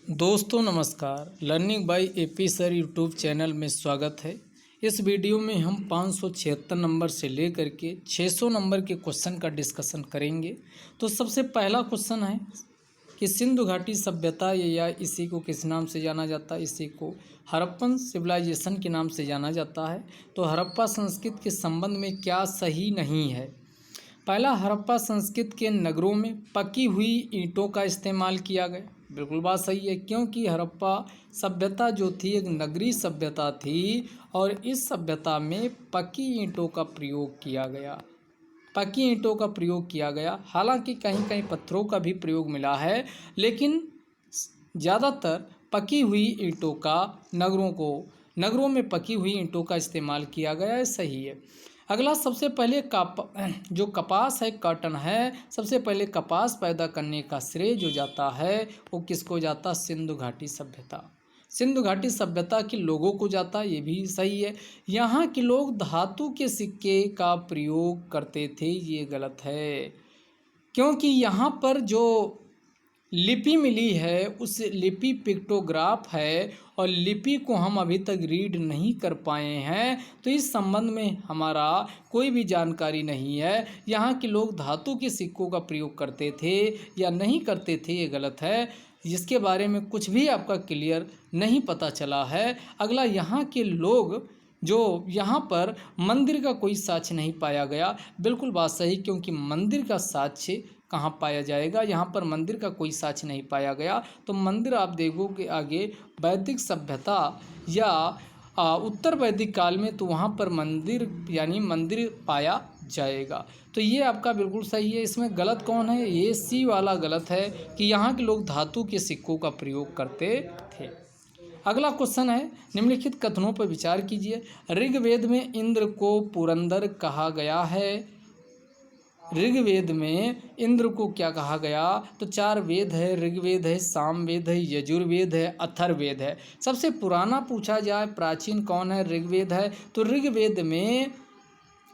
दोस्तों नमस्कार। Learning by AP sir YouTube channel में स्वागत है। इस वीडियो में हम 576 नंबर से लेकर के 600 नंबर के क्वेश्चन का डिस्कशन करेंगे। तो सबसे पहला क्वेश्चन है कि सिंधु घाटी सभ्यता या इसी को किस नाम से जाना जाता है? इसी को हड़प्पन सिविलाइजेशन के नाम से जाना जाता है। तो हड़प्पा संस्कृति के संबंध में क्या सही नहीं है? पहला, हड़प्पा संस्कृति के नगरों में पकी हुई ईंटों का इस्तेमाल किया गया। बिल्कुल बात सही है, क्योंकि हड़प्पा सभ्यता जो थी एक नगरीय सभ्यता थी और इस सभ्यता में पकी ईंटों का प्रयोग किया गया। पकी ईंटों का प्रयोग किया गया। हालांकि कहीं कहीं पत्थरों का भी प्रयोग मिला है, लेकिन ज़्यादातर पकी हुई ईंटों का नगरों में पकी हुई ईंटों का इस्तेमाल किया गया है। सही है। अगला, सबसे पहले जो कपास है, कॉटन है, सबसे पहले कपास पैदा करने का श्रेय जो जाता है वो किसको जाता? सिंधु घाटी सभ्यता। सिंधु घाटी सभ्यता के लोगों को जाता, ये भी सही है। यहाँ के लोग धातु के सिक्के का प्रयोग करते थे, ये गलत है, क्योंकि यहाँ पर जो लिपि मिली है उस लिपि पिक्टोग्राफ है और लिपि को हम अभी तक रीड नहीं कर पाए हैं, तो इस संबंध में हमारा कोई भी जानकारी नहीं है। यहाँ के लोग धातु के सिक्कों का प्रयोग करते थे या नहीं करते थे, ये गलत है, जिसके बारे में कुछ भी आपका क्लियर नहीं पता चला है। अगला, यहाँ के लोग जो यहाँ पर मंदिर का कोई साक्ष्य नहीं पाया गया। बिल्कुल बात सही, क्योंकि मंदिर का साक्ष्य कहाँ पाया जाएगा? यहाँ पर मंदिर का कोई साक्ष्य नहीं पाया गया। तो मंदिर आप देखोगे आगे वैदिक सभ्यता या उत्तर वैदिक काल में, तो वहाँ पर मंदिर पाया जाएगा। तो ये आपका बिल्कुल सही है। इसमें गलत कौन है? ये सी वाला गलत है कि यहाँ के लोग धातु के सिक्कों का प्रयोग करते थे। अगला क्वेश्चन है, निम्नलिखित कथनों पर विचार कीजिए। ऋग्वेद में इंद्र को पुरंदर कहा गया है। ऋग्वेद में इंद्र को क्या कहा गया? तो 4 वेद है, ऋग्वेद है, सामवेद है, यजुर्वेद है, अथर्ववेद है। सबसे पुराना पूछा जाए प्राचीन कौन है? ऋग्वेद है। तो ऋग्वेद में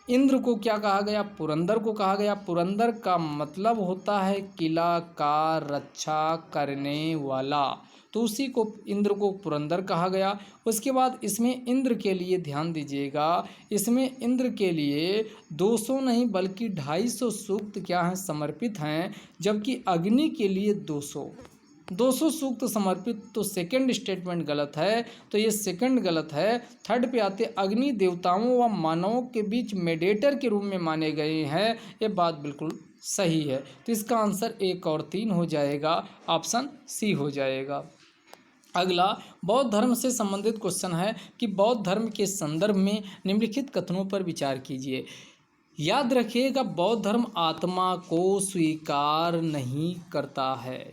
इंद्र को क्या कहा गया? पुरंदर को कहा गया। पुरंदर का मतलब होता है किला का रक्षा करने वाला, तो उसी को इंद्र को पुरंदर कहा गया। उसके बाद इसमें इंद्र के लिए ध्यान दीजिएगा, इसमें इंद्र के लिए 200 नहीं बल्कि 250 सूक्त क्या हैं? समर्पित हैं, जबकि अग्नि के लिए 200 सूक्त समर्पित। तो सेकंड स्टेटमेंट गलत है, तो ये सेकंड गलत है। थर्ड पे आते, अग्नि देवताओं व मानवों के बीच मेडिएटर के रूप में माने गए हैं, ये बात बिल्कुल सही है। तो इसका आंसर 1 और 3 हो जाएगा, ऑप्शन सी हो जाएगा। अगला, बौद्ध धर्म से संबंधित क्वेश्चन है कि बौद्ध धर्म के संदर्भ में निम्नलिखित कथनों पर विचार कीजिए। याद रखिएगा, बौद्ध धर्म आत्मा को स्वीकार नहीं करता है।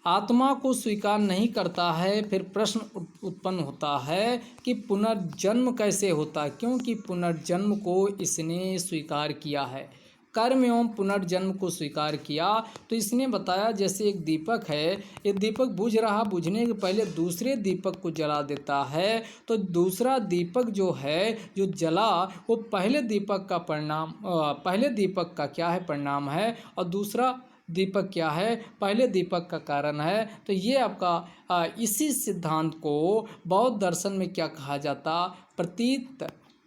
आत्मा को स्वीकार नहीं करता है। फिर प्रश्न उत्पन्न होता है कि पुनर्जन्म कैसे होता है? क्योंकि पुनर्जन्म को इसने स्वीकार किया है, कर्म एवं पुनर्जन्म को स्वीकार किया। तो इसने बताया, जैसे एक दीपक है, ये दीपक बुझ रहा, बुझने के पहले दूसरे दीपक को जला देता है, तो दूसरा दीपक जो है जो जला वो पहले दीपक का क्या है? परिणाम है, और दूसरा दीपक क्या है? पहले दीपक का कारण है। तो ये आपका इसी सिद्धांत को बौद्ध दर्शन में क्या कहा जाता?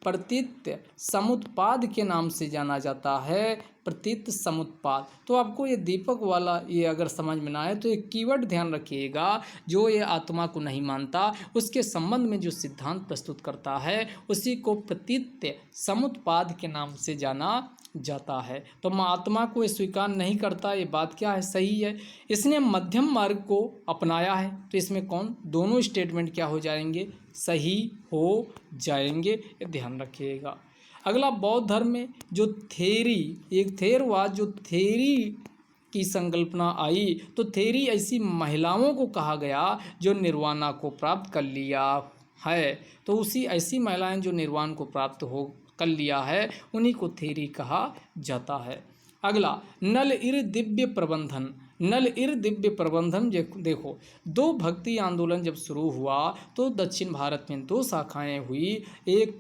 प्रतीत समुत्पाद के नाम से जाना जाता है। प्रतीत समुत्पाद। तो आपको ये दीपक वाला ये अगर समझ में ना आए तो एक कीवर्ड ध्यान रखिएगा, जो ये आत्मा को नहीं मानता उसके संबंध में जो सिद्धांत प्रस्तुत करता है उसी को प्रतीत समुत्पाद के नाम से जाना जाता है। तो आत्मा को ये स्वीकार नहीं करता, ये बात क्या है? सही है। इसने मध्यम मार्ग को अपनाया है, तो इसमें कौन? दोनों स्टेटमेंट क्या हो जाएंगे? सही हो जाएंगे, ये ध्यान रखिएगा। अगला, बौद्ध धर्म में जो थेरी की संकल्पना आई, तो थेरी ऐसी महिलाओं को कहा गया जो निर्वाणा को प्राप्त कर लिया है। तो उसी ऐसी महिलाएं जो निर्वाण को प्राप्त कर लिया है उन्हीं को थेरी कहा जाता है। अगला, नल इर दिव्य प्रबंधन देखो, 2 भक्ति आंदोलन जब शुरू हुआ तो दक्षिण भारत में 2 शाखाएं हुई। एक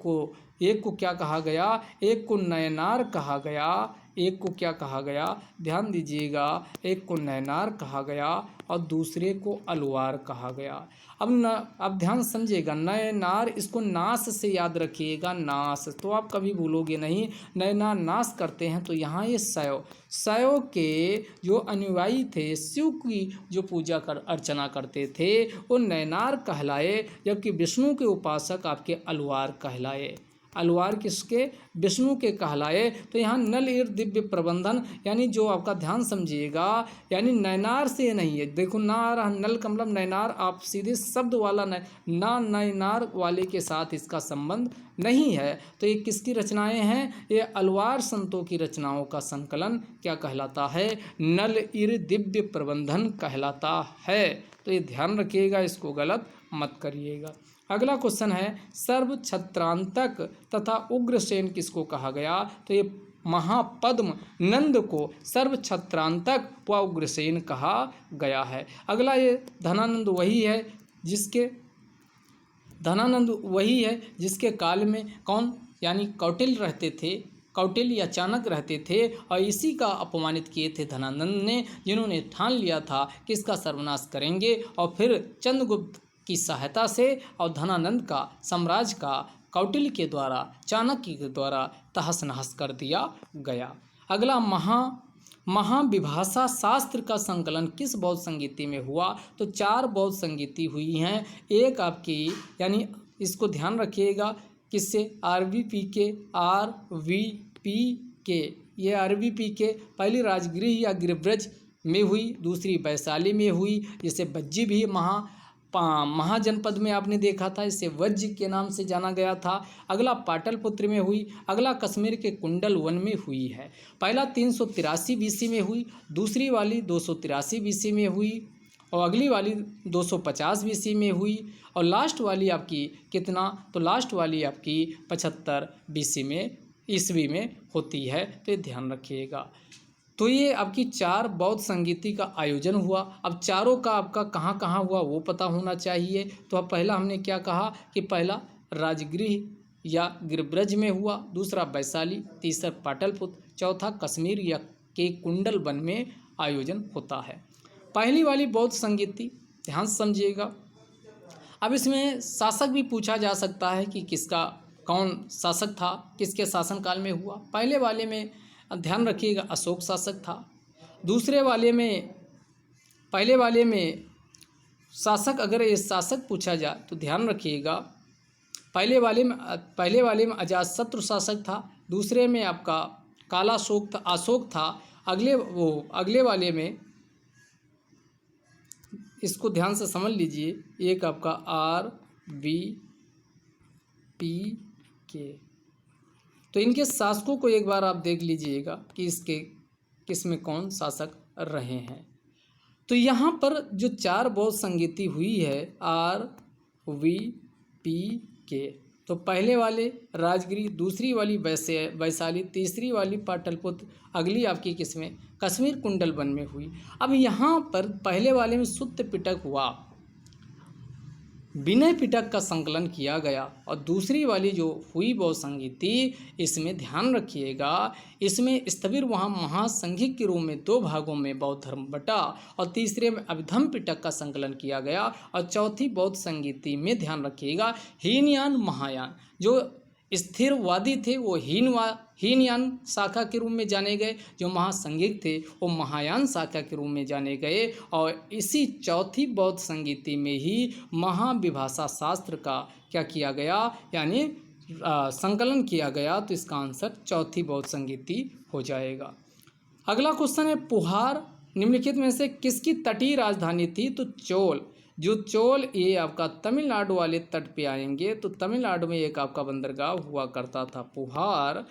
को क्या कहा गया? एक को नयनार कहा गया, एक को क्या कहा गया, ध्यान दीजिएगा, एक को नैनार कहा गया और दूसरे को अलवार कहा गया। अब ध्यान समझिएगा, नैनार, इसको नास से याद रखिएगा, नास, तो आप कभी भूलोगे नहीं। नैनार नाश करते हैं, तो यहाँ ये शैव के जो अनुयायी थे, शिव की जो पूजा अर्चना करते थे, वो नैनार कहलाए, जबकि विष्णु के उपासक आपके अलवार कहलाए। अलवार किसके, विष्णु के कहलाए। तो यहाँ नल ईर दिव्य प्रबंधन, यानी जो आपका ध्यान समझिएगा, यानी नैनार से नहीं है, देखो ना आ रहा नल का मतलब नैनार, आप सीधे शब्द वाला ना नैनार वाले के साथ इसका संबंध नहीं है। तो ये किसकी रचनाएं हैं, ये अलवार संतों की रचनाओं का संकलन क्या कहलाता है, नल ईर दिव्य प्रबंधन कहलाता है। तो ये ध्यान रखिएगा, इसको गलत मत करिएगा। अगला क्वेश्चन है, सर्व छत्रांतक तथा उग्रसेन किसको कहा गया, तो ये महापद्म नंद को सर्व छत्रांतक व उग्रसेन कहा गया है। अगला ये धनानंद वही है जिसके काल में कौन, यानी कौटिल्य रहते थे, कौटिल्य या चाणक्य रहते थे, और इसी का अपमानित किए थे धनानंद ने, जिन्होंने ठान लिया था कि इसका सर्वनाश करेंगे, और फिर चंद्रगुप्त की सहायता से और धनानंद का साम्राज्य का कौटिल्य के द्वारा, चाणक्य के द्वारा तहस नहस कर दिया गया। अगला महाविभाषा शास्त्र का संकलन किस बौद्ध संगीति में हुआ, तो 4 बौद्ध संगीति हुई हैं। एक आपकी, यानी इसको ध्यान रखिएगा, किससे, RVPK, ये RVPK पहली राजगृह या गिरिब्रज में हुई, दूसरी वैशाली में हुई, जिसे वज्जी भी महाजनपद में आपने देखा था, इसे वज्ज के नाम से जाना गया था। अगला पाटलिपुत्र में हुई, अगला कश्मीर के कुंडल वन में हुई है। पहला 383 BC में हुई, दूसरी वाली 283 BC में हुई, और अगली वाली 250 BC में हुई, और लास्ट वाली आपकी कितना, तो लास्ट वाली आपकी 75 BC में, ईस्वी में होती है। तो ये ध्यान रखिएगा। तो ये आपकी 4 बौद्ध संगीति का आयोजन हुआ। अब चारों का आपका कहाँ कहाँ हुआ वो पता होना चाहिए। तो अब पहला हमने क्या कहा कि पहला राजगृह या गिरिब्रज में हुआ, दूसरा वैशाली, तीसरा पाटलिपुत्र, चौथा कश्मीर या के कुंडल वन में आयोजन होता है। पहली वाली बौद्ध संगीति ध्यान समझिएगा। अब इसमें शासक भी पूछा जा सकता है कि किसका, कौन शासक था, किसके शासनकाल में हुआ। पहले वाले में ध्यान रखिएगा अशोक शासक था। दूसरे वाले में, पहले वाले में शासक, अगर ये शासक पूछा जाए तो ध्यान रखिएगा, पहले वाले में अजातशत्रु शासक था, दूसरे में आपका काला अशोक था। अगले वाले में, इसको ध्यान से समझ लीजिए, एक आपका RVPK। तो इनके शासकों को एक बार आप देख लीजिएगा कि किसमें कौन शासक रहे हैं। तो यहाँ पर जो 4 बौद्ध संगीति हुई है RVPK, तो पहले वाले राजगृह, दूसरी वाली वैशाली, तीसरी वाली पाटलिपुत्र, अगली आपकी किसमें, कश्मीर कुंडल वन में हुई। अब यहाँ पर पहले वाले में सुत्त पिटक हुआ, विनय पिटक का संकलन किया गया, और दूसरी वाली जो हुई बौद्ध संगीति, इसमें ध्यान रखिएगा, इसमें स्थविर वहाँ महासंघिक के रूप में 2 भागों में बौद्ध धर्म बटा, और तीसरे में अभिधम पिटक का संकलन किया गया, और चौथी बौद्ध संगीति में ध्यान रखिएगा हीनयान महायान, जो स्थिरवादी थे वो हीनयान शाखा के रूप में जाने गए, जो महासंघिक थे वो महायान शाखा के रूप में जाने गए, और इसी चौथी बौद्ध संगीति में ही महाविभाषा शास्त्र का क्या किया गया, यानी संकलन किया गया। तो इसका आंसर चौथी बौद्ध संगीति हो जाएगा। अगला क्वेश्चन है, पुहार निम्नलिखित में से किसकी तटीय राजधानी थी, तो चोल। जो चोल, ये आपका तमिलनाडु वाले तट पे आएंगे, तो तमिलनाडु में एक आपका बंदरगाह हुआ करता था पुहार,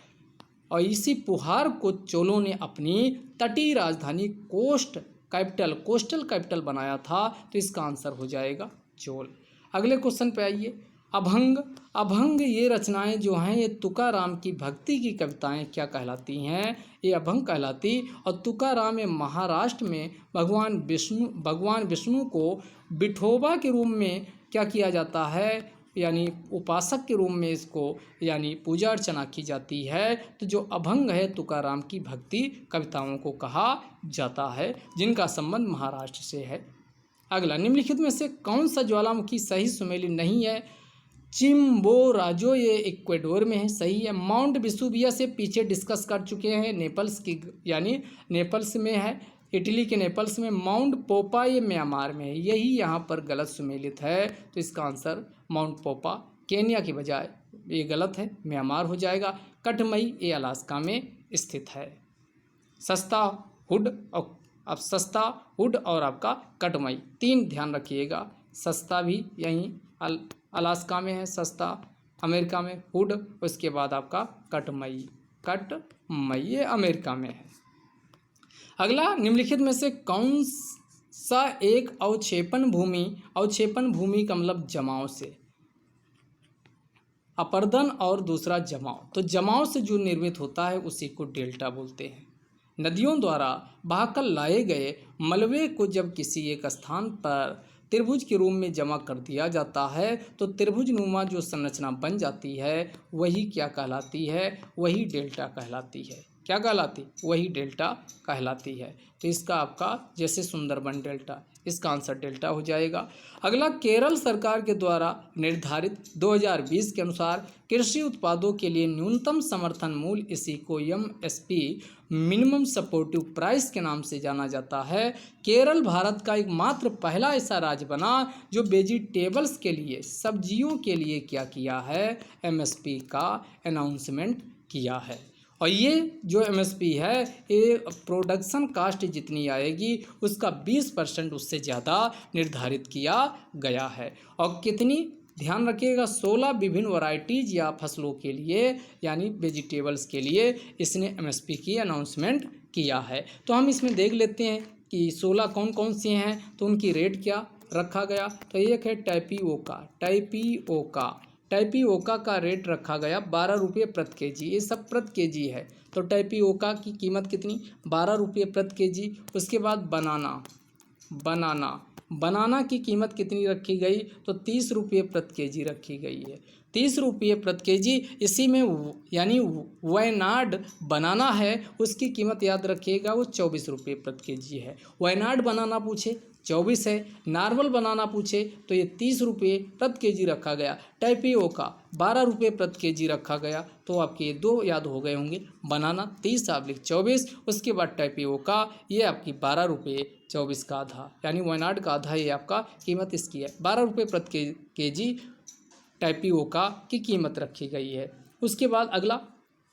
और इसी पुहार को चोलों ने अपनी तटीय राजधानी कोस्टल कैपिटल बनाया था। तो इसका आंसर हो जाएगा चोल। अगले क्वेश्चन पे आइए, अभंग ये रचनाएं जो हैं, ये तुकाराम की भक्ति की कविताएं क्या कहलाती हैं, ये अभंग कहलाती। और तुकाराम में महाराष्ट्र में भगवान विष्णु को विठोबा के रूप में क्या किया जाता है, यानी उपासक के रूप में इसको यानी पूजा अर्चना की जाती है। तो जो अभंग है तुकाराम की भक्ति कविताओं को कहा जाता है, जिनका संबंध महाराष्ट्र से है। अगला, निम्नलिखित में से कौन सा ज्वालामुखी सही सुमेलित नहीं है? चिम्बोराजो, ये इक्वेडोर में है, सही है। माउंट विसुविया से पीछे डिस्कस कर चुके हैं, नेपल्स की यानी नेपल्स में है, इटली के नेपल्स में। माउंट पोपा ये म्यांमार में है, यही यहाँ पर गलत सुमेलित है। तो इसका आंसर माउंट पोपा केन्या की बजाय ये गलत है, म्यांमार हो जाएगा। कटमई ये अलास्का में स्थित है। सस्ता हुड और आपका कटमई, 3 ध्यान रखिएगा। सस्ता भी यहीं अलास्का में है, सस्ता अमेरिका में, हुड उसके बाद आपका कटमई ये अमेरिका में है। अगला, निम्नलिखित में से कौन सा एक अवक्षेपण भूमि का मतलब जमाव से, अपर्दन और दूसरा जमाव। तो जमाव से जो निर्मित होता है उसी को डेल्टा बोलते हैं। नदियों द्वारा बहाकर लाए गए मलबे को जब किसी एक स्थान पर त्रिभुज के रूप में जमा कर दिया जाता है तो त्रिभुज नुमा जो संरचना बन जाती है वही क्या कहलाती है? वही डेल्टा कहलाती है। क्या कहलाती? वही डेल्टा कहलाती है। तो इसका आपका जैसे सुंदरबन डेल्टा, इसका आंसर डेल्टा हो जाएगा। अगला, केरल सरकार के द्वारा निर्धारित 2020 के अनुसार कृषि उत्पादों के लिए न्यूनतम समर्थन मूल्य, इसी को MSP मिनिमम सपोर्टिव प्राइस के नाम से जाना जाता है। केरल भारत का एकमात्र पहला ऐसा राज्य बना जो वेजिटेबल्स के लिए, सब्जियों के लिए क्या किया है? MSP का अनाउंसमेंट किया है। और ये जो MSP है ये प्रोडक्शन कास्ट जितनी आएगी उसका 20% उससे ज़्यादा निर्धारित किया गया है। और कितनी, ध्यान रखिएगा, 16 विभिन्न वैरायटीज़ या फसलों के लिए यानी वेजिटेबल्स के लिए इसने MSP की अनाउंसमेंट किया है। तो हम इसमें देख लेते हैं कि 16 कौन कौन से हैं, तो उनकी रेट क्या रखा गया। तो एक है टाइपियोका का रेट रखा गया 12 रुपये प्रति केजी। ये सब प्रति केजी है। तो टाइपियोका की कीमत कितनी? 12 रुपये प्रति केजी। उसके बाद बनाना की कीमत कितनी रखी गई? तो 30 रुपये प्रति केजी रखी गई है, 30 रुपये प्रति केजी। इसी में यानी वायनाड बनाना है उसकी कीमत याद रखिएगा, वो 24 रुपये प्रति केजी है। वायनाड बनाना पूछे 24 है, नॉर्मल बनाना पूछे तो ये 30 रुपये प्रति केजी रखा गया। टाइपियोका 12 रुपये प्रति केजी रखा गया। तो आपके ये 2 याद हो गए होंगे, बनाना 30/24, उसके बाद टाइपियोका ये आपकी 12 रुपये 24 का आधा, यानी वायनाड का आधा ये आपका कीमत इसकी है। 12 रुपये प्रति केजी टाइपियोका की कीमत रखी गई है। उसके बाद अगला,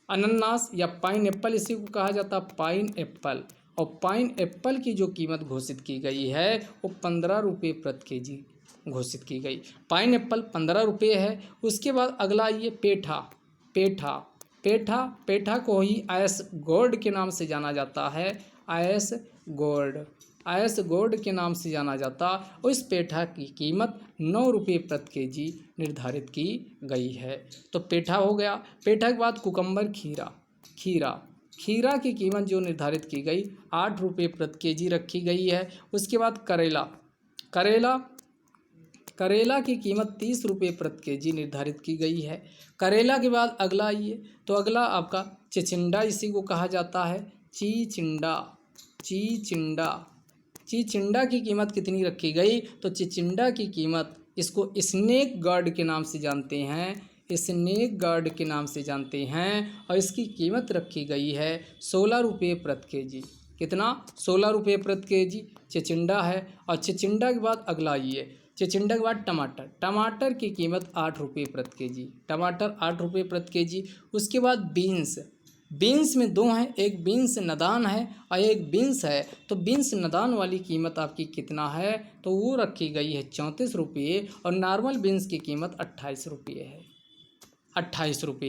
अनानास या पाइन एप्पल, इसी को कहा जाता है पाइन एप्पल। और पाइन एप्पल की जो कीमत घोषित की गई है वो 15 रुपये प्रति केजी घोषित की गई। पाइन एप्पल 15 रुपये है। उसके बाद अगला ये पेठा को ही आयस गोल्ड के नाम से जाना जाता है। आयस गोल्ड के नाम से जाना जाता। उस पेठा की कीमत 9 रुपये प्रति केजी निर्धारित की गई है। तो पेठा हो गया। पेठा के बाद कुकम्बर खीरा की कीमत जो निर्धारित की गई 8 रुपये प्रति केजी रखी गई है। उसके बाद करेला की कीमत 30 रुपये प्रति केजी निर्धारित की गई है। करेला के बाद अगला आइए, तो अगला आपका चिचिंडा, इसी को कहा जाता है चिचिंडा की कीमत कितनी रखी गई? तो चिचिंडा की कीमत, इसको स्नेक गार्ड के नाम से जानते हैं, और इसकी कीमत रखी गई है 16 रुपये प्रति केजी। कितना? 16 रुपये प्रति केजी चिचिंडा है। और चिचिंडा के बाद अगला आइए, चिचिंडा के बाद टमाटर की कीमत 8 रुपये प्रति केजी, टमाटर 8 रुपये प्रति केजी। उसके बाद बीन्स में 2 हैं, एक बीन्स नदान है और एक बीन्स है। तो बीन्स नदान वाली कीमत आपकी कितना है? तो वो रखी गई है 34 रुपये, और नॉर्मल बीन्स की कीमत 28 रुपये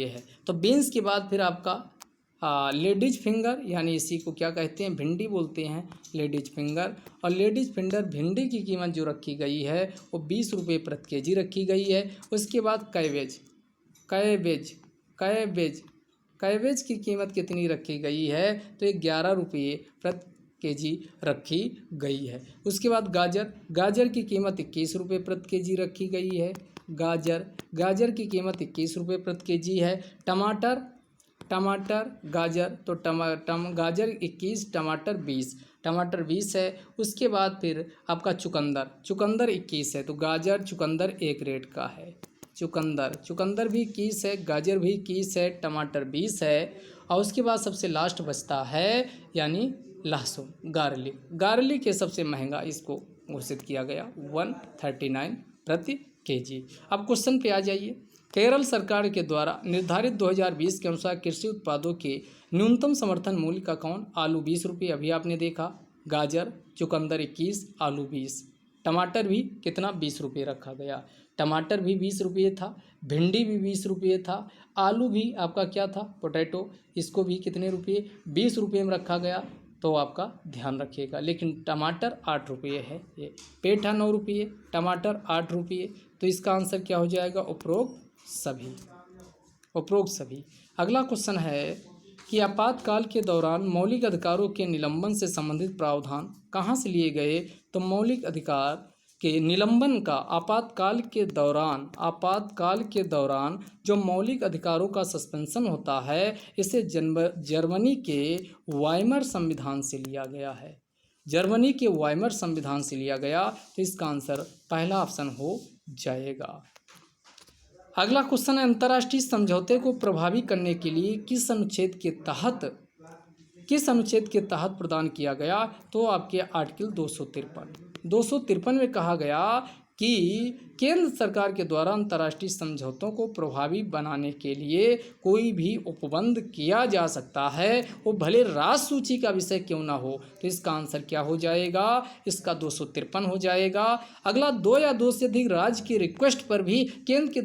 है। तो बीन्स के बाद फिर आपका लेडीज फिंगर, यानी इसी को क्या कहते हैं? भिंडी बोलते हैं, लेडीज फिंगर। और लेडीज फिंगर भिंडी की कीमत जो रखी गई है वो 20 रुपये प्रति केजी रखी गई है। उसके बाद कैबेज की कीमत कितनी रखी गई है? तो 11 रुपये प्रति केजी रखी गई है। उसके बाद गाजर की कीमत 21 रुपये प्रति केजी रखी गई है। गाजर की कीमत 21 रुपये प्रति केजी है। टमाटर, गाजर तो गाजर 21, टमाटर 20 है। उसके बाद फिर आपका चुकंदर 21 है, तो चुकंदर एक रेट का है। चुकंदर भी 21 है, गाजर भी 21 है, टमाटर 20 है। और उसके बाद सबसे लास्ट बचता है यानी लहसुन, गार्लिक है सबसे महंगा, इसको घोषित किया गया 139 प्रति केजी। अब क्वेश्चन पे आ जाइए। केरल सरकार के द्वारा निर्धारित 2020 के अनुसार कृषि उत्पादों के न्यूनतम समर्थन मूल्य का कौन? आलू 20 रुपये, अभी आपने देखा। गाजर, चुकंदर 21, आलू 20। टमाटर भी कितना 20 रुपये रखा गया। टमाटर भी 20 रुपये था, भिंडी भी 20 रुपये था, आलू भी आपका क्या था, पोटैटो, इसको भी कितने रुपये, 20 रुपये में रखा गया। तो आपका ध्यान रखिएगा। लेकिन टमाटर 8 रुपये है, ये पेठा 9 रुपये, टमाटर 8 रुपये। तो इसका आंसर क्या हो जाएगा? उपरोक्त सभी। अगला क्वेश्चन है कि आपातकाल के दौरान मौलिक अधिकारों के निलंबन से संबंधित प्रावधान कहाँ से लिए गए? तो मौलिक अधिकार के निलंबन का आपातकाल के दौरान जो मौलिक अधिकारों का सस्पेंशन होता है, इसे जर्मनी के वाइमर संविधान से लिया गया है। तो इसका आंसर पहला ऑप्शन हो जाएगा। अगला क्वेश्चन है, अंतर्राष्ट्रीय समझौते को प्रभावी करने के लिए किस अनुच्छेद के तहत प्रदान किया गया? तो आपके आर्टिकल 253 में कहा गया कि केंद्र सरकार के द्वारा अंतर्राष्ट्रीय समझौतों को प्रभावी बनाने के लिए कोई भी उपबंध किया जा सकता है, वो भले राष्ट्र सूची का विषय क्यों ना हो। तो इसका आंसर क्या हो जाएगा? इसका 253 हो जाएगा। अगला, 2 या 2 से अधिक राज्य की रिक्वेस्ट पर भी केंद्र के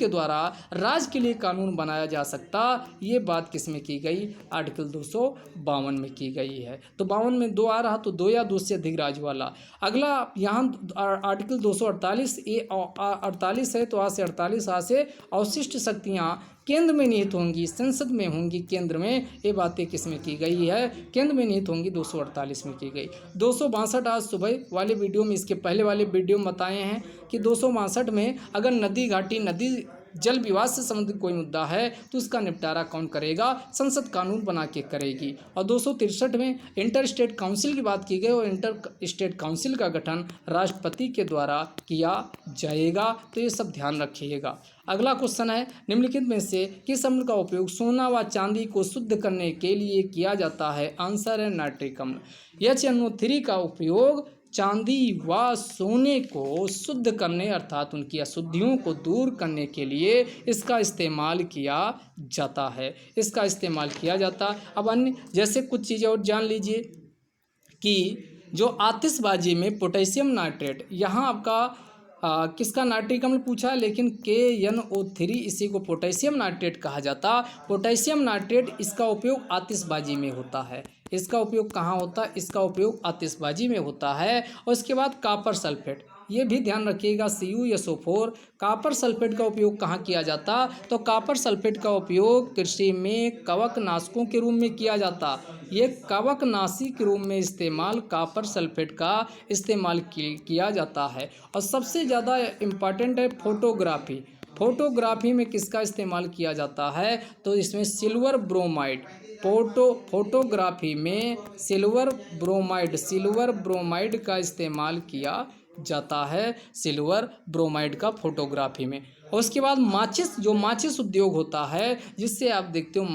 द्वारा राज्य के लिए कानून बनाया जा सकता, ये बात किस में की गई? आर्टिकल 252 में की गई है। तो 52 में 2 आ रहा, तो 2 या 2 से अधिक राज्य वाला। अगला यहाँ आर्टिकल 248 ये 48 है, तो आ से 48 आ से अवशिष्ट शक्तियाँ केंद्र में निहित होंगी, संसद में होंगी केंद्र में, ये बातें किस में की गई है? केंद्र में निहित होंगी 248 में की गई। 262 आज सुबह वाले वीडियो में, इसके पहले वाले वीडियो में बताए हैं कि 262 में अगर नदी घाटी, नदी जल विवाद से संबंधित कोई मुद्दा है तो उसका निपटारा कौन करेगा? संसद कानून बना के करेगी। और 263 में इंटर स्टेट काउंसिल की बात की गई, और इंटर स्टेट काउंसिल का गठन राष्ट्रपति के द्वारा किया जाएगा। तो ये सब ध्यान रखिएगा। अगला क्वेश्चन है, निम्नलिखित में से किस अम्ल का उपयोग सोना व चांदी को शुद्ध करने के लिए किया जाता है? आंसर है नाइट्रिक अम्ल। HNO3 का उपयोग चांदी व सोने को शुद्ध करने अर्थात उनकी अशुद्धियों को दूर करने के लिए इसका इस्तेमाल किया जाता है। अब अन्य जैसे कुछ चीज़ें और जान लीजिए कि जो आतिशबाजी में पोटेशियम नाइट्रेट, यहाँ आपका किसका नाइट्रिक अम्ल पूछा है, लेकिन KNO3 इसी को पोटेशियम नाइट्रेट कहा जाता। पोटेशियम नाइट्रेट, इसका उपयोग आतिशबाजी में होता है। इसका उपयोग कहाँ होता है? इसका उपयोग आतिशबाजी में होता है। और इसके बाद कॉपर सल्फेट, ये भी ध्यान रखिएगा, CuSO4। कॉपर सल्फेट का उपयोग कहाँ किया जाता? तो कॉपर सल्फेट का उपयोग कृषि में कवकनाशकों के रूप में किया जाता। ये कवकनाशी के रूप में इस्तेमाल कॉपर सल्फेट का इस्तेमाल किया जाता है। और सबसे ज़्यादा इम्पॉर्टेंट है फोटोग्राफी में किसका इस्तेमाल किया जाता है? तो इसमें सिल्वर ब्रोमाइड, फोटोग्राफी में सिल्वर ब्रोमाइड का इस्तेमाल किया जाता है, सिल्वर ब्रोमाइड का फोटोग्राफी में। और उसके बाद माचिस उद्योग होता है, जिससे आप देखते हो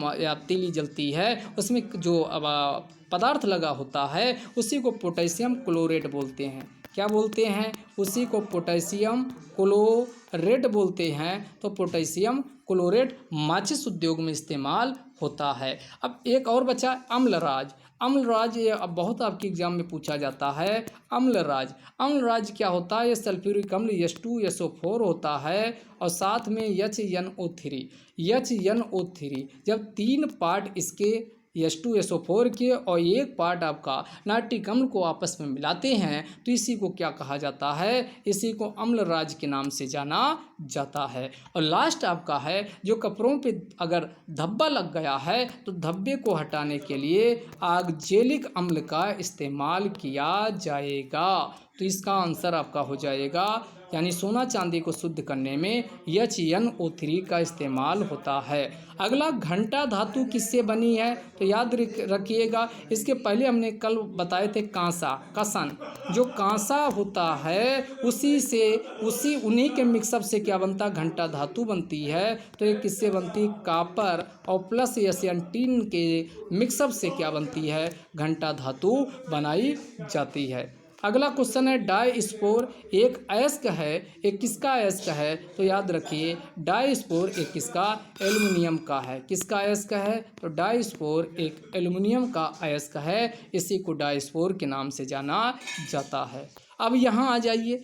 तीली जलती है, उसमें जो पदार्थ लगा होता है उसी को पोटेशियम क्लोरेट बोलते हैं। क्या बोलते हैं? उसी को पोटेशियम क्लोरेट बोलते हैं। तो पोटेशियम क्लोरेट माचिस उद्योग में इस्तेमाल होता है। अब एक और बचा अम्लराज, ये अब बहुत आपके एग्जाम में पूछा जाता है। अम्लराज क्या होता है? ये सल्फ्यूरिक अम्ल H2SO4 होता है, और साथ में HNO3। जब 3 पार्ट इसके H2SO4 के और एक पार्ट आपका नाइट्रिक अम्ल को आपस में मिलाते हैं तो इसी को क्या कहा जाता है, इसी को अम्ल राज्य के नाम से जाना जाता है। और लास्ट आपका है जो कपड़ों पे अगर धब्बा लग गया है तो धब्बे को हटाने के लिए ऑक्जेलिक अम्ल का इस्तेमाल किया जाएगा। तो इसका आंसर आपका हो जाएगा, यानी सोना चांदी को शुद्ध करने में HNO3 का इस्तेमाल होता है। अगला घंटा धातु किससे बनी है, तो याद रखिएगा, इसके पहले हमने कल बताए थे कांसा, कसन। जो कांसा होता है उसी उन्हीं के मिक्सअप से क्या बनता है, घंटा धातु बनती है। तो ये किससे बनती है, कापर और प्लस SN3 के मिक्सअप से क्या बनती है, घंटा धातु बनाई जाती है। अगला क्वेश्चन है डायस्पोर एक अयस्क है, एक किसका अयस्क है, तो याद रखिए डायस्पोर एक किसका, एल्युमिनियम का है। किसका अयस्क है, तो डायस्पोर एक एल्युमिनियम का अयस्क है, इसी को डायस्पोर के नाम से जाना जाता है। अब यहाँ आ जाइए,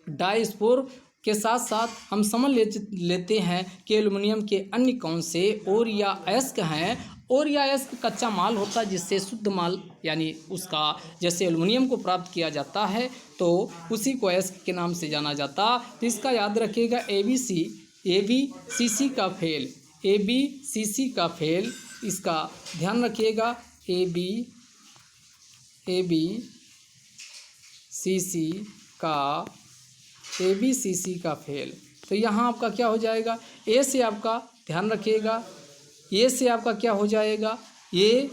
डायस्पोर के साथ साथ हम समझ लेते हैं कि एल्युमिनियम के अन्य कौन से और या अयस्क हैं। और या अयस्क कच्चा माल होता है जिससे शुद्ध माल यानी उसका जैसे एल्युमिनियम को प्राप्त किया जाता है तो उसी को अयस्क के नाम से जाना जाता। तो इसका याद रखिएगा ABCC का फेल, ABCC का फेल, इसका ध्यान रखिएगा ABCC का फेल। तो यहाँ आपका क्या हो जाएगा, ए से आपका ध्यान रखिएगा, ए से आपका क्या हो जाएगा, ए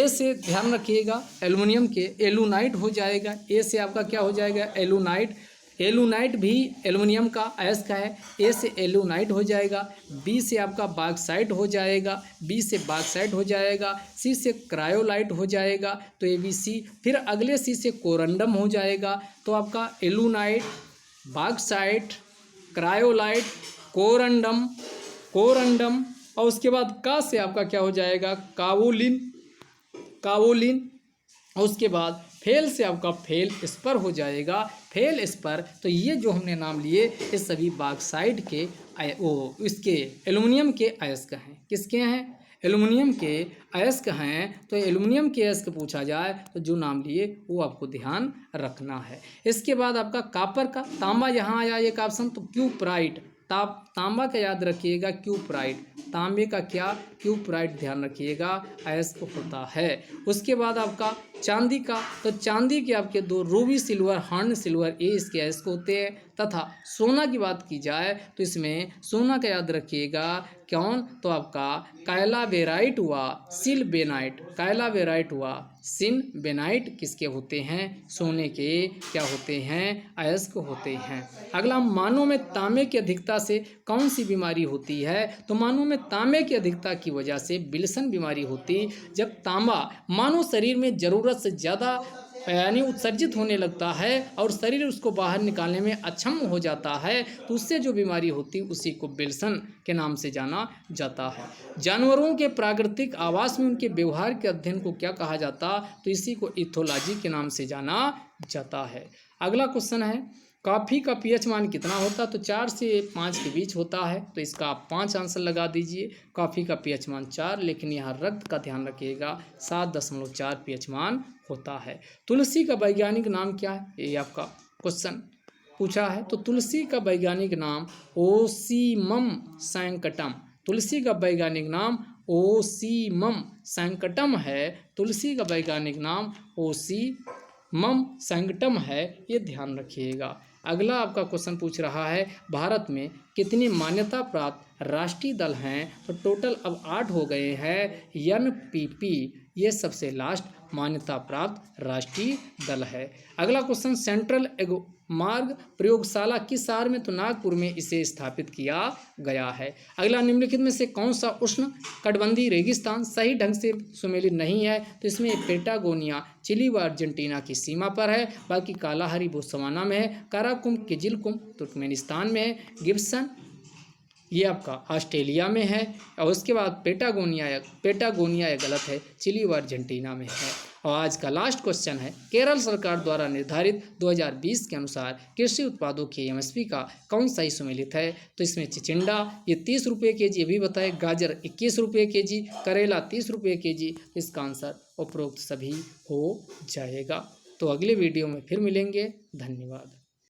से ध्यान रखिएगा एल्युमिनियम के एलुनाइट हो जाएगा। ए से आपका क्या हो जाएगा, एलुनाइट भी एल्युमिनियम का अयस्क है, ए से एलुनाइट हो जाएगा। बी से आपका बॉक्साइट हो जाएगा, बी से बॉक्साइट हो जाएगा। सी से क्रायोलाइट हो जाएगा, तो ABC। फिर अगले सी से कोरंडम हो जाएगा। तो आपका एलुनाइट, बॉक्साइट, क्रायोलाइट, कोरंडम और उसके बाद का से आपका क्या हो जाएगा, कावोलिन और उसके बाद फेल से आपका फेल स्पर हो जाएगा, फेल स्पर। तो ये जो हमने नाम लिए ये सभी बॉक्साइट के इसके एल्युमिनियम के अयस्क हैं। किसके हैं, एल्युमिनियम के अयस्क हैं। तो एल्युमिनियम के अयस्क पूछा जाए तो जो नाम लिए वो आपको ध्यान रखना है। इसके बाद आपका कॉपर का, तांबा यहाँ आया एक ऑप्शन, तो क्यूप्राइट, तांबा का याद रखिएगा क्यूप्राइट, तांबे का क्या, क्यूप्राइट ध्यान रखिएगा अयस्क होता है। उसके बाद आपका चांदी का, तो चांदी के आपके दो रूबी सिल्वर, हर्न सिल्वर, ये इसके अयस्क होते हैं। तथा सोना की बात की जाए तो इसमें सोना का याद रखिएगा कौन, तो आपका कायलावेराइट हुआ, सिलबेनाइट, कायलावेराइट हुआ, सिनबेनाइट किसके होते हैं, सोने के क्या होते हैं, अयस्क होते हैं। अगला, मानव में तांबे की अधिकता से कौन सी बीमारी होती है, तो मानव में तांबे की अधिकता की वजह से विल्सन बीमारी होती। जब तांबा मानव शरीर में ज़रूरत से ज़्यादा यानी उत्सर्जित होने लगता है और शरीर उसको बाहर निकालने में अक्षम हो जाता है तो उससे जो बीमारी होती उसी को विल्सन के नाम से जाना जाता है। जानवरों के प्राकृतिक आवास में उनके व्यवहार के अध्ययन को क्या कहा जाता, तो इसी को इथोलॉजी के नाम से जाना जाता है। अगला क्वेश्चन है, कॉफ़ी का pH मान कितना होता, तो 4 से 5 के बीच होता है। तो इसका आप 5 आंसर लगा दीजिए। कॉफ़ी का pH मान 4, लेकिन यहाँ रक्त का ध्यान रखिएगा 7.4 pH मान होता है। तुलसी का वैज्ञानिक नाम क्या है, ये आपका क्वेश्चन पूछा है। तो तुलसी का वैज्ञानिक नाम ओसीमम सैंकटम, तुलसी का वैज्ञानिक नाम ओसीमम सैंकटम है। तुलसी का वैज्ञानिक नाम ओसीमम सैंकटम है, ये ध्यान रखिएगा। अगला आपका क्वेश्चन पूछ रहा है, भारत में कितनी मान्यता प्राप्त राष्ट्रीय दल हैं, तो टोटल अब 8 हो गए हैं। NPP ये सबसे लास्ट मान्यता प्राप्त राष्ट्रीय दल है। अगला क्वेश्चन, सेंट्रल मार्ग प्रयोगशाला किस शहर में, तो नागपुर में इसे स्थापित किया गया है। अगला, निम्नलिखित में से कौन सा उष्ण कटिबंधीय रेगिस्तान सही ढंग से सुमेलित नहीं है, तो इसमें पेटागोनिया चिली व अर्जेंटीना की सीमा पर है, बाकी कालाहारी बोत्सवाना में है, काराकुम किजिलकुम तुर्कमेनिस्तान में है, गिब्सन ये आपका ऑस्ट्रेलिया में है और उसके बाद पेटागोनिया ये गलत है, चिली व अर्जेंटीना में है। और आज का लास्ट क्वेश्चन है, केरल सरकार द्वारा निर्धारित 2020 के अनुसार कृषि उत्पादों की एमएसपी का कौन सा ही सुमेलित है? तो इसमें चिचिंडा ये 30 रुपये के जी, अभी बताए, गाजर 21 रुपये के जी, करेला 30 रुपये के जी। इसका आंसर उपरोक्त सभी हो जाएगा। तो अगले वीडियो में फिर मिलेंगे। धन्यवाद।